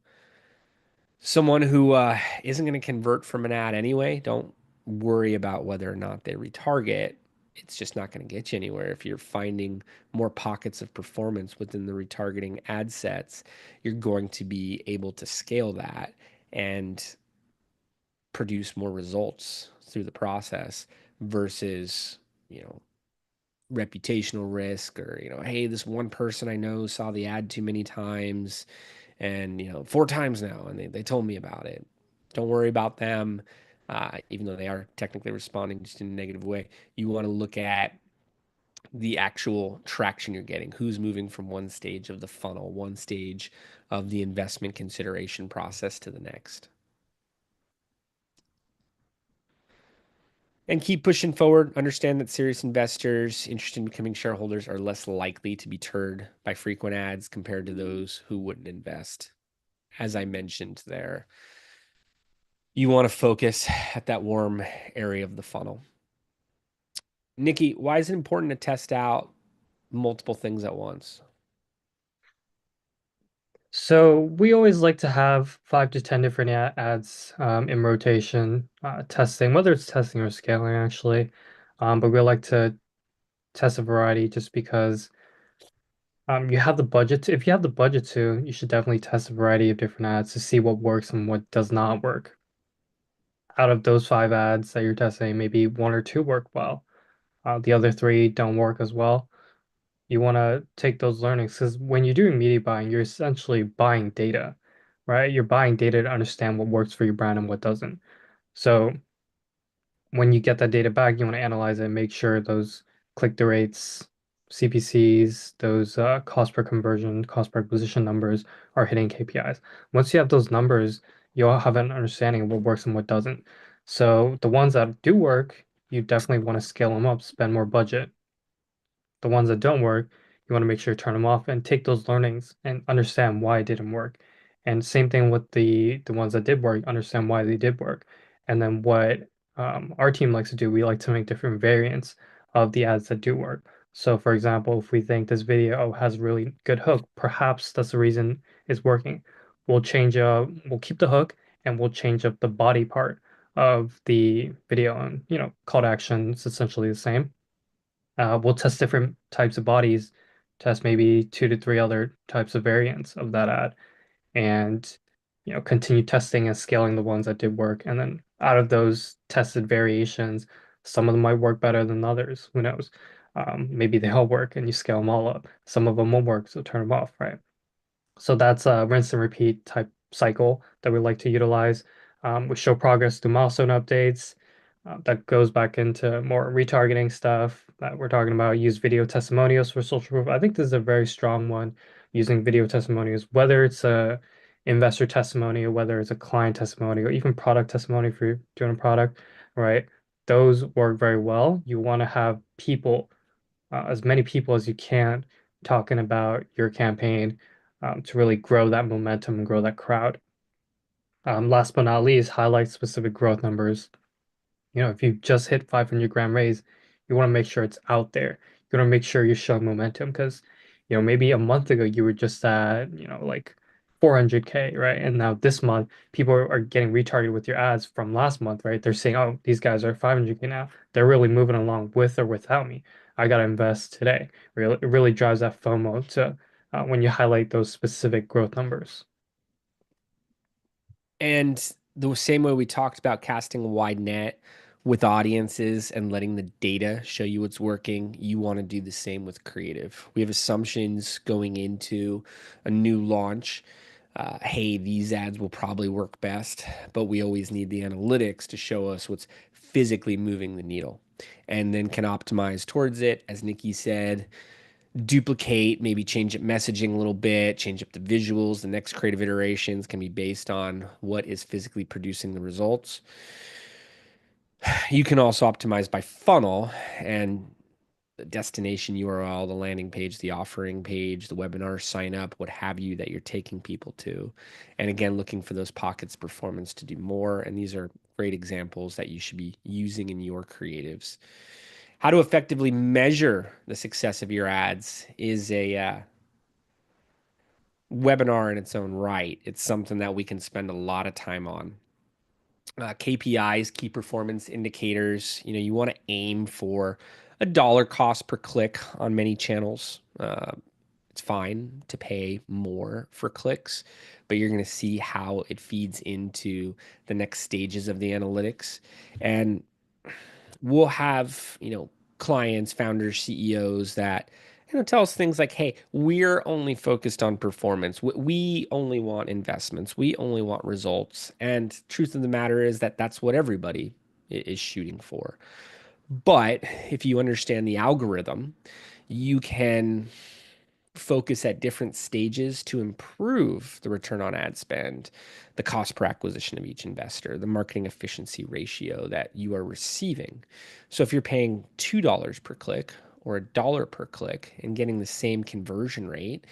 someone who isn't going to convert from an ad anyway, don't worry about whether or not they retarget. It's just not going to get you anywhere. If you're finding more pockets of performance within the retargeting ad sets, you're going to be able to scale that and produce more results through the process versus, you know, reputational risk or, hey, this one person I know saw the ad too many times and, 4 times now and they told me about it. Don't worry about them. Even though they are technically responding just in a negative way, you want to look at the actual traction you're getting, who's moving from one stage of the funnel, one stage of the investment consideration process to the next. And keep pushing forward. Understand that serious investors interested in becoming shareholders are less likely to be deterred by frequent ads compared to those who wouldn't invest. As I mentioned there, you want to focus at that warm area of the funnel. Nikki, why is it important to test out multiple things at once? So we always like to have 5 to 10 different ads in rotation, testing, whether it's testing or scaling actually. But we like to test a variety just because you have the budget to, if you have the budget to, you should definitely test a variety of different ads to see what works and what does not work. Out of those 5 ads that you're testing, maybe 1 or 2 work well. The other 3 don't work as well. You want to take those learnings because when you're doing media buying, you're essentially buying data, right? You're buying data to understand what works for your brand and what doesn't. So when you get that data back, you want to analyze it and make sure those click-through rates, CPCs, those cost per conversion, cost per acquisition numbers are hitting KPIs. Once you have those numbers, you'll have an understanding of what works and what doesn't. So the ones that do work, you definitely want to scale them up, spend more budget. The ones that don't work, you want to make sure you turn them off and take those learnings and understand why it didn't work. And same thing with the ones that did work, understand why they did work. And then what our team likes to do, we like to make different variants of the ads that do work. So for example, if we think this video has really good hook, perhaps that's the reason it's working. We'll keep the hook and we'll change up the body part of the video and call to action is essentially the same. We'll test different types of bodies, test maybe 2 to 3 other types of variants of that ad, and continue testing and scaling the ones that did work. And then out of those tested variations, some of them might work better than others. Who knows? Maybe they all work and you scale them all up. Some of them won't work, so turn them off, right? So that's a rinse and repeat type cycle that we like to utilize. We show progress through milestone updates. That goes back into more retargeting stuff that we're talking about. Use video testimonials for social proof. I think this is a very strong one using video testimonials, whether it's a investor testimony or whether it's a client testimony or even product testimony for you're doing a product, right? Those work very well. You want to have people, as many people as you can, talking about your campaign to really grow that momentum and grow that crowd. Last but not least, highlight specific growth numbers. If you just hit 500 gram raise, you want to make sure it's out there. You want to make sure you're showing momentum because, maybe a month ago you were just at, like 400K, right? And now this month, people are getting retargeted with your ads from last month, right? They're saying, oh, these guys are 500K now. They're really moving along with or without me. I got to invest today. It really drives that FOMO to when you highlight those specific growth numbers. And the same way we talked about casting a wide net with audiences and letting the data show you what's working, you want to do the same with creative. We have assumptions going into a new launch. Hey, these ads will probably work best, but we always need the analytics to show us what's physically moving the needle and then can optimize towards it. As Nicky said, duplicate, maybe change up messaging a little bit, change up the visuals. The next creative iterations can be based on what is physically producing the results. You can also optimize by funnel and the destination URL, the landing page, the offering page, the webinar sign up, what have you that you're taking people to. And again, looking for those pockets of performance to do more. And these are great examples that you should be using in your creatives. How to effectively measure the success of your ads is a webinar in its own right. It's something that we can spend a lot of time on. KPIs, key performance indicators. You want to aim for a dollar cost per click on many channels. It's fine to pay more for clicks, but you're going to see how it feeds into the next stages of the analytics. And we'll have, clients, founders, CEOs that, tell us things like, hey, we're only focused on performance. We only want investments. We only want results. And truth of the matter is that that's what everybody is shooting for. But if you understand the algorithm, you can focus at different stages to improve the return on ad spend, the cost per acquisition of each investor, the marketing efficiency ratio that you are receiving. So if you're paying $2 per click or $1 per click and getting the same conversion rate,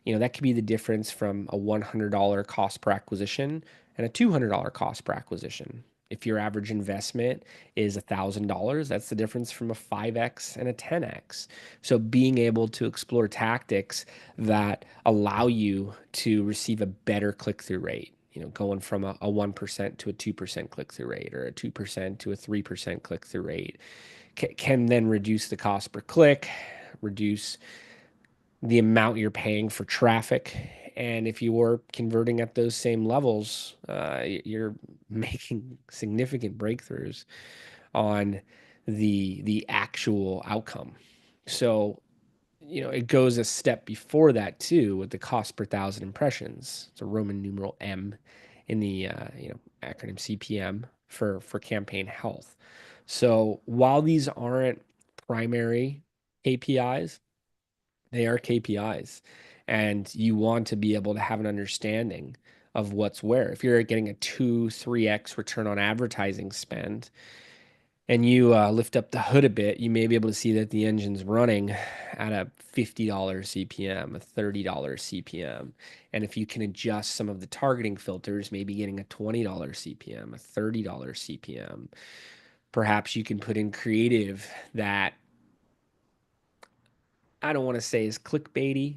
that could be the difference from a $100 cost per acquisition and a $200 cost per acquisition. If your average investment is $1,000, that's the difference from a 5x and a 10x. So being able to explore tactics that allow you to receive a better click-through rate, going from a 1% to a 2% click-through rate or a 2% to a 3% click-through rate can then reduce the cost per click, reduce the amount you're paying for traffic. And if you're converting at those same levels, you're making significant breakthroughs on the actual outcome. So, it goes a step before that too with the cost per thousand impressions. It's a Roman numeral M in the acronym CPM for campaign health. So while these aren't primary KPIs, they are KPIs, and you want to be able to have an understanding of what's where. If you're getting a 2-3x return on advertising spend and you lift up the hood a bit, you may be able to see that the engine's running at a $50 CPM, a $30 CPM. And if you can adjust some of the targeting filters, maybe getting a $20 CPM, a $30 CPM, perhaps you can put in creative that I don't want to say is clickbaity.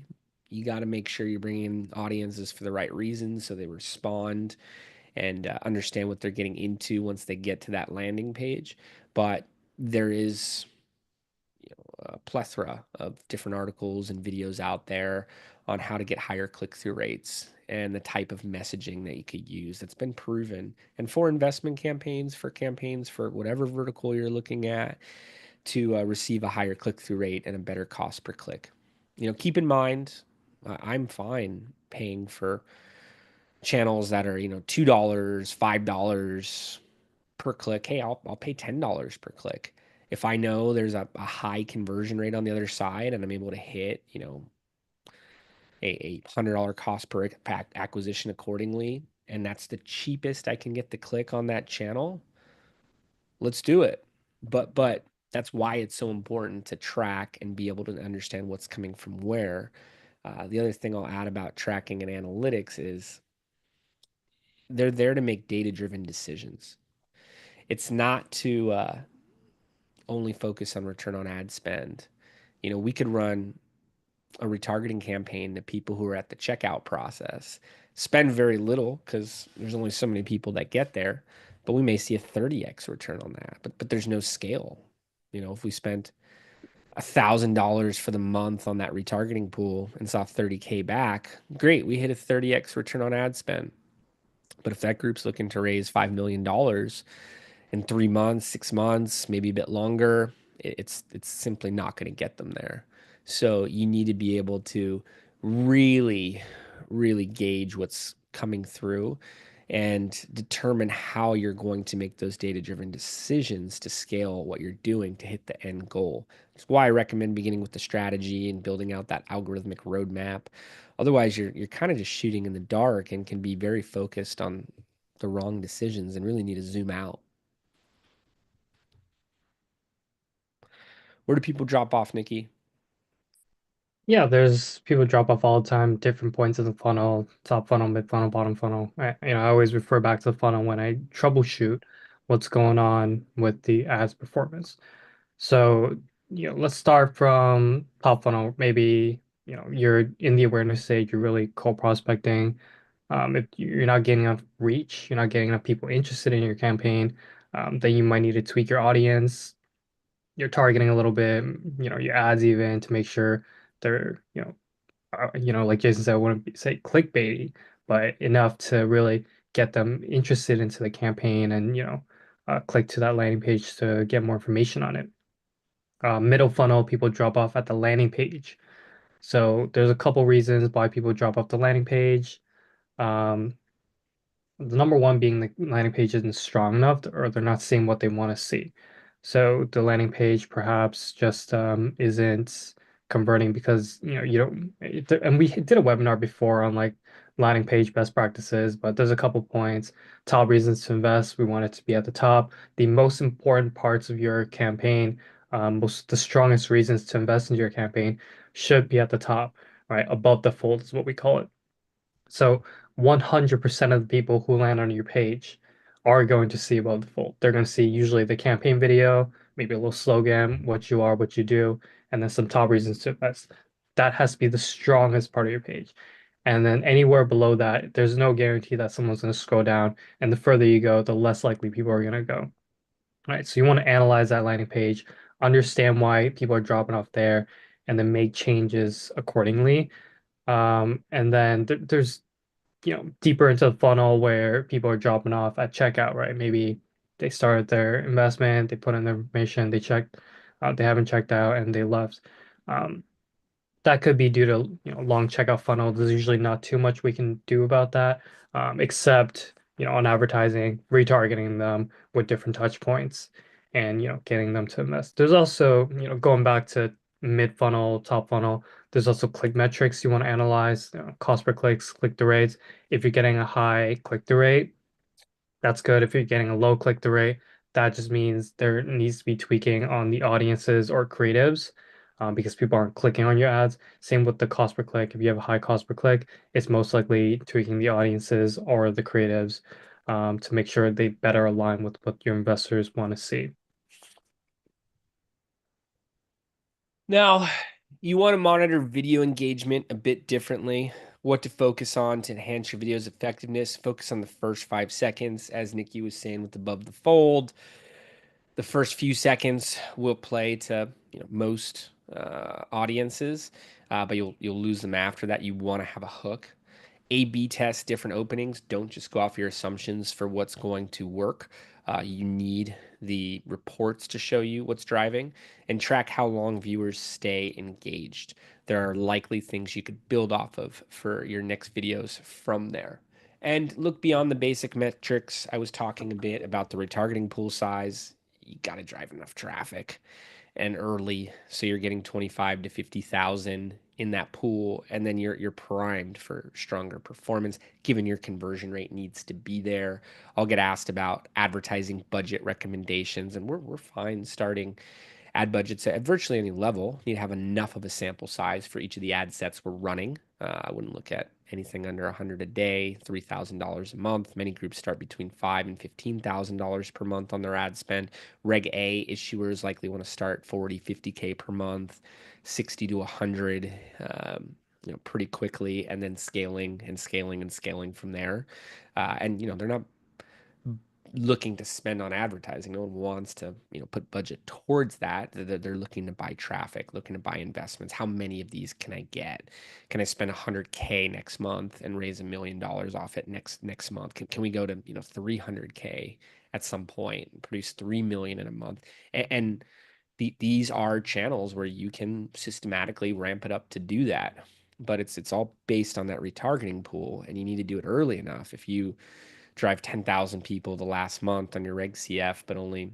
You got to make sure you're bringing in audiences for the right reasons so they respond and understand what they're getting into once they get to that landing page. But there is a plethora of different articles and videos out there on how to get higher click-through rates and the type of messaging that you could use that's been proven. And for investment campaigns for whatever vertical you're looking at, to receive a higher click-through rate and a better cost per click. Keep in mind, I'm fine paying for channels that are, $2, $5 per click. Hey, I'll pay $10 per click. If I know there's a high conversion rate on the other side and I'm able to hit, a $100 cost per acquisition accordingly, and that's the cheapest I can get the click on that channel, let's do it. But that's why it's so important to track and be able to understand what's coming from where. The other thing I'll add about tracking and analytics is they're there to make data-driven decisions. It's not to only focus on return on ad spend. We could run a retargeting campaign to people who are at the checkout process spend very little because there's only so many people that get there, but we may see a 30x return on that. But there's no scale. If we spent $1,000 for the month on that retargeting pool and saw 30K back, great, we hit a 30x return on ad spend. But if that group's looking to raise $5 million in 3 months, 6 months, maybe a bit longer, it's simply not going to get them there. So you need to be able to really, really gauge what's coming through and determine how you're going to make those data-driven decisions to scale what you're doing to hit the end goal. That's why I recommend beginning with the strategy and building out that algorithmic roadmap. Otherwise, you're kind of just shooting in the dark and can be very focused on the wrong decisions and really need to zoom out. Where do people drop off, Nikki? Yeah, there's people drop off all the time, different points of the funnel, top funnel, mid funnel, bottom funnel. I always refer back to the funnel when I troubleshoot what's going on with the ads performance. So, let's start from top funnel. Maybe, you're in the awareness stage, you're really cold prospecting. If you're not getting enough reach, you're not getting enough people interested in your campaign, then you might need to tweak your audience, your targeting a little bit, your ads even to make sure they're, like Jason said, I wouldn't say clickbaity, but enough to really get them interested into the campaign and, click to that landing page to get more information on it. Middle funnel, people drop off at the landing page. So there's a couple reasons why people drop off the landing page. Um, the number one being the landing page isn't strong enough or they're not seeing what they want to see. So the landing page perhaps just isn't converting because you don't and we did a webinar before on like landing page best practices, but there's a couple points. Top reasons to invest, we want it to be at the top. The most important parts of your campaign, the strongest reasons to invest in your campaign should be at the top, right? Above the fold is what we call it. So 100% of the people who land on your page are going to see above the fold. They're going to see usually the campaign video, maybe a little slogan, what you are, what you do, and then some top reasons to invest. That has to be the strongest part of your page. And then anywhere below that, there's no guarantee that someone's going to scroll down. And the further you go, the less likely people are going to go. All right. So you want to analyze that landing page, understand why people are dropping off there, and then make changes accordingly. And then there's deeper into the funnel where people are dropping off at checkout, right? Maybe they started their investment, they put in their information, they haven't checked out, and they left. Um, that could be due to long checkout funnel. There's usually not too much we can do about that, except on advertising, retargeting them with different touch points, and getting them to invest. There's also going back to mid funnel, top funnel. There's also click metrics you want to analyze, cost per clicks, click through rates. If you're getting a high click through rate, that's good. If you're getting a low click-through rate, that just means there needs to be tweaking on the audiences or creatives because people aren't clicking on your ads. Same with the cost per click. If you have a high cost per click, it's most likely tweaking the audiences or the creatives to make sure they better align with what your investors want to see. Now, you want to monitor video engagement a bit differently. What to focus on to enhance your video's effectiveness. Focus on the first 5 seconds, as Nikki was saying with above the fold. The first few seconds will play to most audiences, but you'll lose them after that. You want to have a hook. A/B test different openings. Don't just go off your assumptions for what's going to work. You need the reports to show you what's driving and track how long viewers stay engaged. There are likely things you could build off of for your next videos from there. And look beyond the basic metrics. I was talking a bit about the retargeting pool size. You got to drive enough traffic and early, so you're getting 25 to 50,000 in that pool, and then you're primed for stronger performance given your conversion rate needs to be there. I'll get asked about advertising budget recommendations, and we're fine starting ad budgets at virtually any level. You need to have enough of a sample size for each of the ad sets we're running. I wouldn't look at anything under 100 a day, $3,000 a month. Many groups start between $5,000 and $15,000 per month on their ad spend. Reg A issuers likely want to start 40, 50K per month, 60 to 100. pretty quickly, and then scaling and scaling and scaling from there. And they're not looking to spend on advertising. No one wants to, put budget towards that. They're looking to buy traffic, looking to buy investments. How many of these can I get? Can I spend 100K next month and raise $1 million off it next month? Can we go to, 300K at some point and produce 3 million in a month? And these are channels where you can systematically ramp it up to do that. But it's all based on that retargeting pool, and you need to do it early enough. If you drive 10,000 people the last month on your reg CF, but only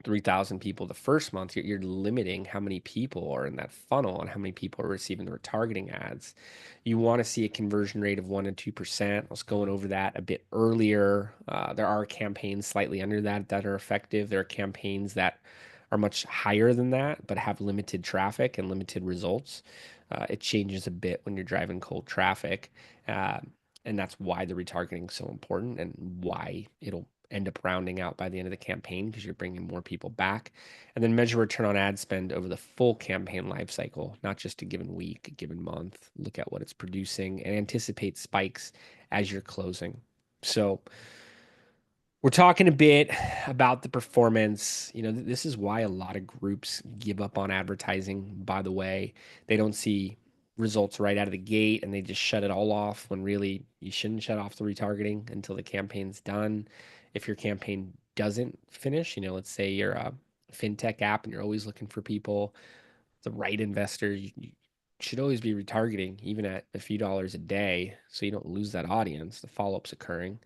3,000 people the first month, you're limiting how many people are in that funnel and how many people are receiving the retargeting ads. You want to see a conversion rate of 1 to 2%. I was going over that a bit earlier. There are campaigns slightly under that are effective. There are campaigns that are much higher than that, but have limited traffic and limited results. It changes a bit when you're driving cold traffic. Uh, and that's why the retargeting is so important and why it'll end up rounding out by the end of the campaign because you're bringing more people back. And then measure return on ad spend over the full campaign life cycle, not just a given week, a given month. Look at what it's producing and anticipate spikes as you're closing. So we're talking a bit about the performance. This is why a lot of groups give up on advertising, by the way. They don't see results right out of the gate and they just shut it all off when really you shouldn't shut off the retargeting until the campaign's done. If your campaign doesn't finish, let's say you're a fintech app and you're always looking for people, the right investor, you should always be retargeting, even at a few dollars a day, so you don't lose that audience. The follow-up's occurring.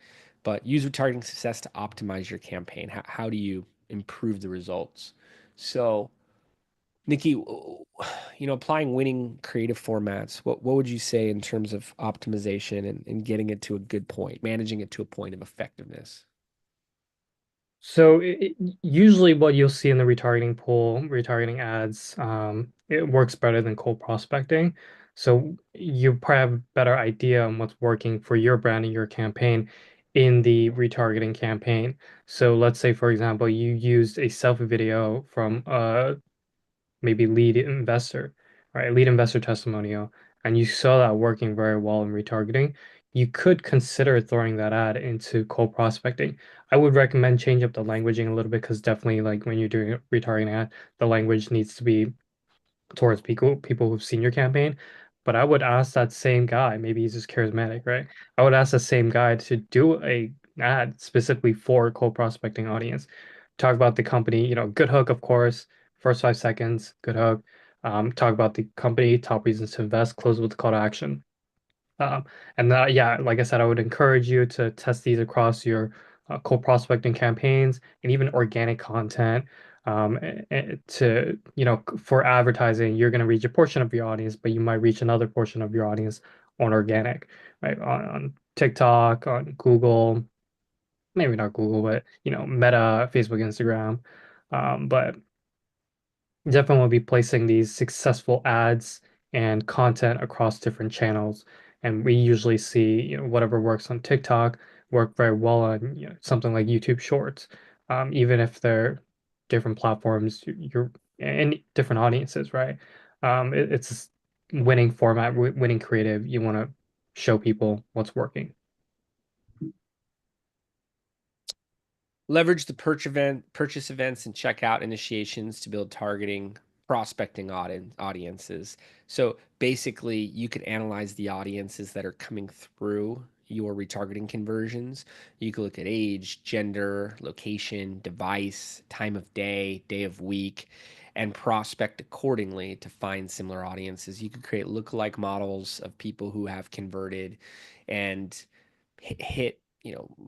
But use retargeting success to optimize your campaign. How do you improve the results? So, Nikki, applying winning creative formats, what would you say in terms of optimization and getting it to a good point, managing it to a point of effectiveness? So usually what you'll see in the retargeting pool, retargeting ads, it works better than cold prospecting. So you probably have a better idea on what's working for your brand and your campaign in the retargeting campaign. So let's say, for example, you used a selfie video from maybe lead investor, right? Lead investor testimonial, and you saw that working very well in retargeting, you could consider throwing that ad into cold prospecting. I would recommend change up the languaging a little bit because definitely like when you're doing a retargeting ad, the language needs to be towards people who've seen your campaign. But I would ask that same guy, maybe he's just charismatic, right? I would ask the same guy to do a ad specifically for cold prospecting audience. Talk about the company, good hook, of course, first 5 seconds, good hook. Talk about the company, top reasons to invest, close with the call to action. Um, and yeah, like I said, I would encourage you to test these across your cold prospecting campaigns and even organic content. For advertising, you're going to reach a portion of your audience, but you might reach another portion of your audience on organic, right? On TikTok, on Google, maybe not Google, but Meta, Facebook, Instagram. But definitely will be placing these successful ads and content across different channels. And we usually see, whatever works on TikTok work very well on, something like YouTube Shorts. Even if they're different platforms, you're and different audiences, right? It's winning format, winning creative. You want to show people what's working. Leverage the purchase events and checkout initiations to build targeting, prospecting audiences. So basically, you could analyze the audiences that are coming through your retargeting conversions. You could look at age, gender, location, device, time of day of week, and prospect accordingly to find similar audiences. You could create lookalike models of people who have converted and hit,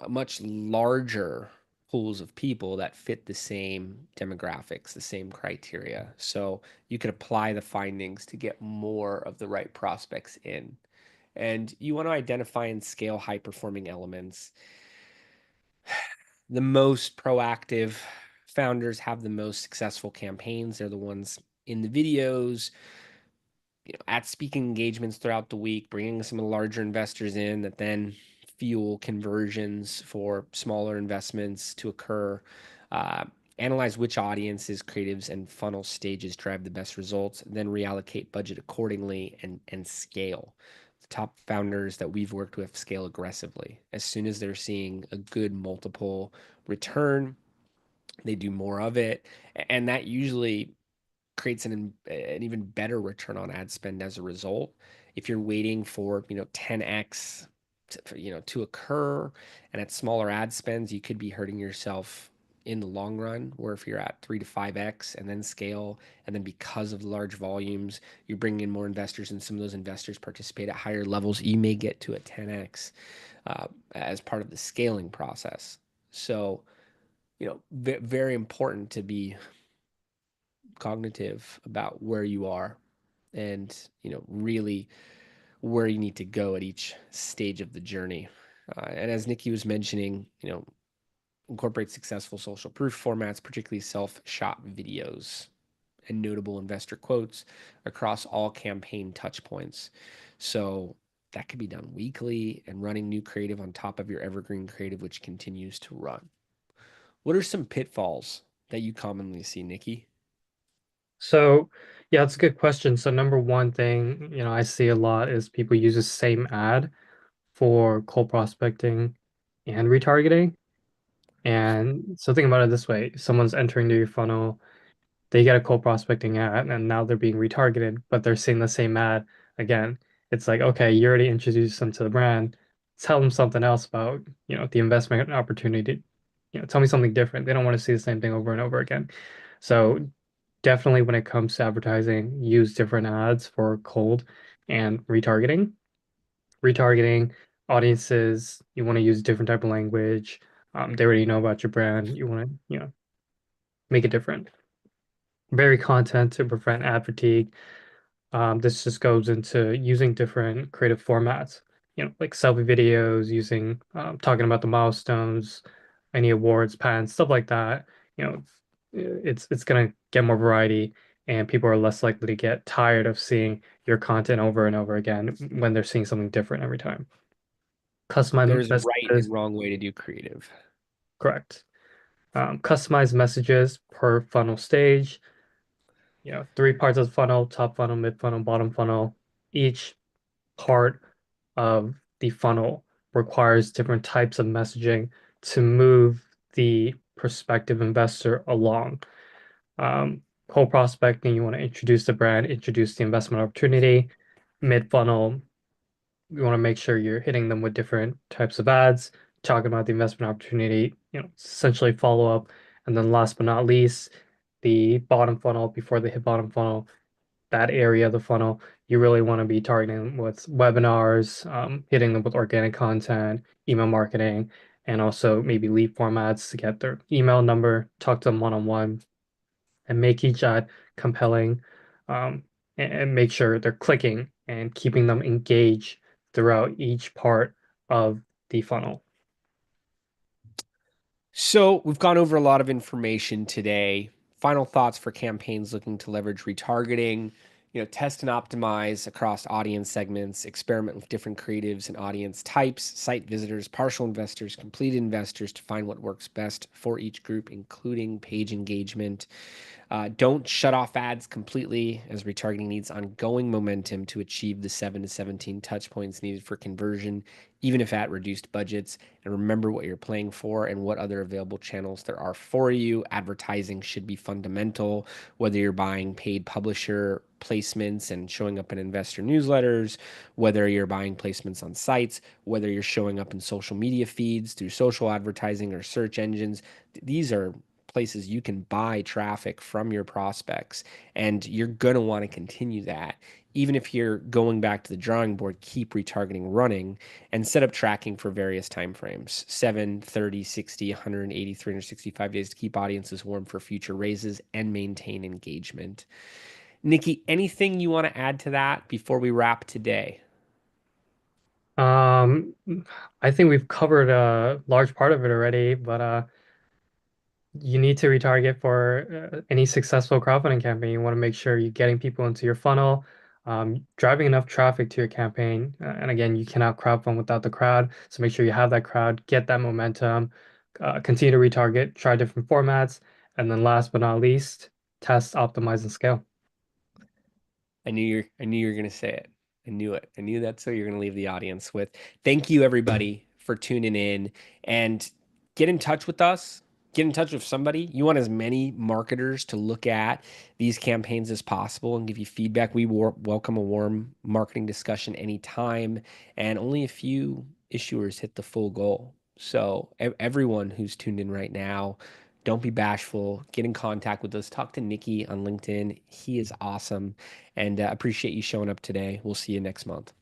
much larger pools of people that fit the same demographics, the same criteria. So you could apply the findings to get more of the right prospects in. And you want to identify and scale high performing elements. The most proactive founders have the most successful campaigns. They're the ones in the videos, at speaking engagements throughout the week, bringing some of the larger investors in that then fuel conversions for smaller investments to occur. Uh, Analyze which audiences, creatives, and funnel stages drive the best results, then reallocate budget accordingly and scale. The top founders that we've worked with scale aggressively. As soon as they're seeing a good multiple return, they do more of it. And that usually creates an even better return on ad spend as a result. If you're waiting for 10x to occur, and at smaller ad spends, you could be hurting yourself in the long run. Where if you're at 3 to 5x and then scale, and then because of the large volumes, you bring in more investors, and some of those investors participate at higher levels, you may get to a 10x as part of the scaling process. So very important to be cognitive about where you are and really where you need to go at each stage of the journey. And as Nicky was mentioning, incorporate successful social proof formats, particularly self-shot videos and notable investor quotes across all campaign touch points. So that could be done weekly, and running new creative on top of your evergreen creative, which continues to run. What are some pitfalls that you commonly see, Nicky? So, yeah, it's a good question. So, number one thing, I see a lot is people use the same ad for cold prospecting and retargeting. And so think about it this way. Someone's entering to your funnel, they get a cold prospecting ad, and now they're being retargeted, but they're seeing the same ad again. It's like, okay, you already introduced them to the brand. Tell them something else about, the investment opportunity. Tell me something different. They don't want to see the same thing over and over again. So definitely when it comes to advertising, use different ads for cold and retargeting. Retargeting audiences, you want to use different type of language. They already know about your brand. You want to, make it different. Vary content to prevent ad fatigue. This just goes into using different creative formats, like selfie videos, using talking about the milestones, any awards, patents, stuff like that. You know, it's gonna get more variety, and people are less likely to get tired of seeing your content over and over again when they're seeing something different every time. Customized There's a right and messages, wrong way to do creative. correct. Customized messages per funnel stage. Three parts of the funnel: top funnel, mid funnel, bottom funnel. Each part of the funnel requires different types of messaging to move the prospective investor along. Cold prospecting, you want to introduce the brand, introduce the investment opportunity. Mid funnel, you want to make sure you're hitting them with different types of ads, talking about the investment opportunity, essentially follow up. And then last but not least, the bottom funnel, before they hit bottom funnel, that area of the funnel, you really want to be targeting with webinars, hitting them with organic content, email marketing, and also maybe lead formats to get their email number, talk to them one-on-one, and make each ad compelling, and make sure they're clicking and keeping them engaged throughout each part of the funnel. So we've gone over a lot of information today. Final thoughts for campaigns looking to leverage retargeting, test and optimize across audience segments, experiment with different creatives and audience types, site visitors, partial investors, complete investors to find what works best for each group, including page engagement. Don't shut off ads completely, as retargeting needs ongoing momentum to achieve the 7 to 17 touch points needed for conversion, even if at reduced budgets. And remember what you're playing for and what other available channels there are for you. Advertising should be fundamental, whether you're buying paid publisher placements and showing up in investor newsletters, whether you're buying placements on sites, whether you're showing up in social media feeds through social advertising or search engines. These are places you can buy traffic from your prospects, and you're going to want to continue that. Even if you're going back to the drawing board, keep retargeting running and set up tracking for various time frames: 7, 30, 60, 180, 365 days to keep audiences warm for future raises and maintain engagement. Nicky, anything you want to add to that before we wrap today? Um, I think we've covered a large part of it already, but you need to retarget for any successful crowdfunding campaign. You want to make sure you're getting people into your funnel, driving enough traffic to your campaign. And again, you cannot crowdfund without the crowd. So make sure you have that crowd, get that momentum, continue to retarget, try different formats, And then last but not least, test, optimize, and scale. I knew you were gonna say it. I knew it. I knew that's what you're gonna leave the audience with. Thank you everybody for tuning in and get in touch with us. Get in touch with somebody. You want as many marketers to look at these campaigns as possible and give you feedback. We welcome a warm marketing discussion anytime, and only a few issuers hit the full goal. So everyone who's tuned in right now, don't be bashful. Get in contact with us. Talk to Nicky on LinkedIn. He is awesome and appreciate you showing up today. We'll see you next month.